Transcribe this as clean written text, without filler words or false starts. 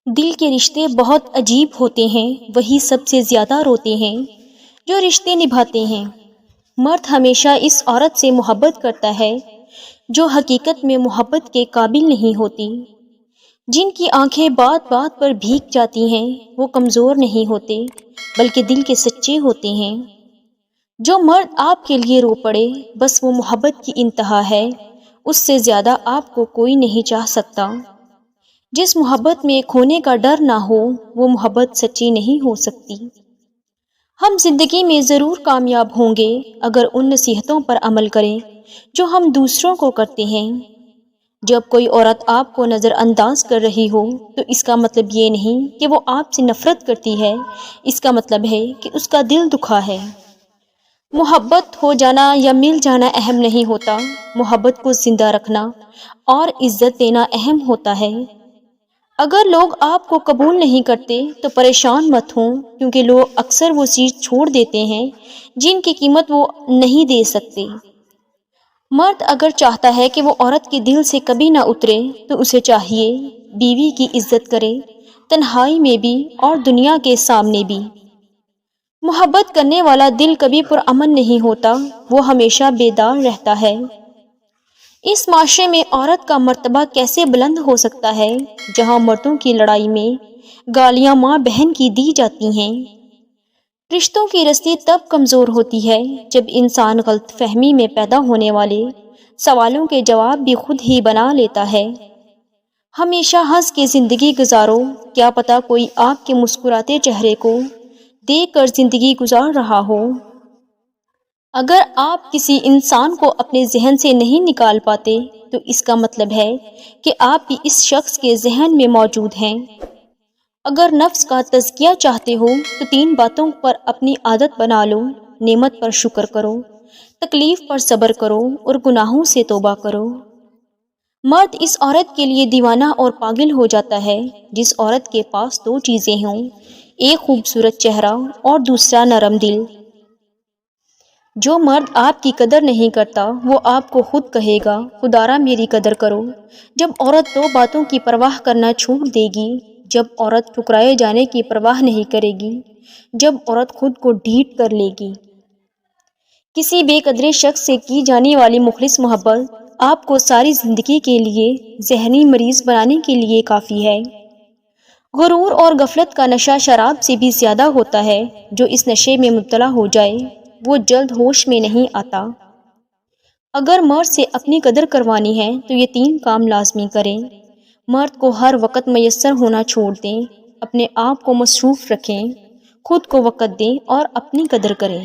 دل کے رشتے بہت عجیب ہوتے ہیں، وہی سب سے زیادہ روتے ہیں جو رشتے نبھاتے ہیں۔ مرد ہمیشہ اس عورت سے محبت کرتا ہے جو حقیقت میں محبت کے قابل نہیں ہوتی۔ جن کی آنکھیں بات بات پر بھیگ جاتی ہیں وہ کمزور نہیں ہوتے بلکہ دل کے سچے ہوتے ہیں۔ جو مرد آپ کے لیے رو پڑے بس وہ محبت کی انتہا ہے، اس سے زیادہ آپ کو کوئی نہیں چاہ سکتا۔ جس محبت میں کھونے کا ڈر نہ ہو وہ محبت سچی نہیں ہو سکتی۔ ہم زندگی میں ضرور کامیاب ہوں گے اگر ان نصیحتوں پر عمل کریں جو ہم دوسروں کو کرتے ہیں۔ جب کوئی عورت آپ کو نظر انداز کر رہی ہو تو اس کا مطلب یہ نہیں کہ وہ آپ سے نفرت کرتی ہے، اس کا مطلب ہے کہ اس کا دل دکھا ہے۔ محبت ہو جانا یا مل جانا اہم نہیں ہوتا، محبت کو زندہ رکھنا اور عزت دینا اہم ہوتا ہے۔ اگر لوگ آپ کو قبول نہیں کرتے تو پریشان مت ہوں، کیونکہ لوگ اکثر وہ چیز چھوڑ دیتے ہیں جن کی قیمت وہ نہیں دے سکتے۔ مرد اگر چاہتا ہے کہ وہ عورت کے دل سے کبھی نہ اترے تو اسے چاہیے بیوی کی عزت کرے، تنہائی میں بھی اور دنیا کے سامنے بھی۔ محبت کرنے والا دل کبھی پرامن نہیں ہوتا، وہ ہمیشہ بیدار رہتا ہے۔ اس معاشرے میں عورت کا مرتبہ کیسے بلند ہو سکتا ہے جہاں مردوں کی لڑائی میں گالیاں ماں بہن کی دی جاتی ہیں؟ رشتوں کی رسی تب کمزور ہوتی ہے جب انسان غلط فہمی میں پیدا ہونے والے سوالوں کے جواب بھی خود ہی بنا لیتا ہے۔ ہمیشہ ہنس کے زندگی گزارو، کیا پتہ کوئی آپ کے مسکراتے چہرے کو دیکھ کر زندگی گزار رہا ہو۔ اگر آپ کسی انسان کو اپنے ذہن سے نہیں نکال پاتے تو اس کا مطلب ہے کہ آپ بھی اس شخص کے ذہن میں موجود ہیں۔ اگر نفس کا تزکیہ چاہتے ہو تو 3 باتوں پر اپنی عادت بنا لو: نعمت پر شکر کرو، تکلیف پر صبر کرو اور گناہوں سے توبہ کرو۔ مرد اس عورت کے لیے دیوانہ اور پاگل ہو جاتا ہے جس عورت کے پاس 2 چیزیں ہوں، ایک خوبصورت چہرہ اور دوسرا نرم دل۔ جو مرد آپ کی قدر نہیں کرتا وہ آپ کو خود کہے گا خدارا میری قدر کرو۔ جب عورت 2 باتوں کی پرواہ کرنا چھوڑ دے گی، جب عورت ٹھکرائے جانے کی پرواہ نہیں کرے گی، جب عورت خود کو ڈھیٹ کر لے گی۔ کسی بے قدرے شخص سے کی جانے والی مخلص محبت آپ کو ساری زندگی کے لیے ذہنی مریض بنانے کے لیے کافی ہے۔ غرور اور غفلت کا نشہ شراب سے بھی زیادہ ہوتا ہے، جو اس نشے میں مبتلا ہو جائے وہ جلد ہوش میں نہیں آتا۔ اگر مرد سے اپنی قدر کروانی ہے تو یہ 3 کام لازمی کریں۔ مرد کو ہر وقت میسر ہونا چھوڑ دیں، اپنے آپ کو مصروف رکھیں، خود کو وقت دیں اور اپنی قدر کریں۔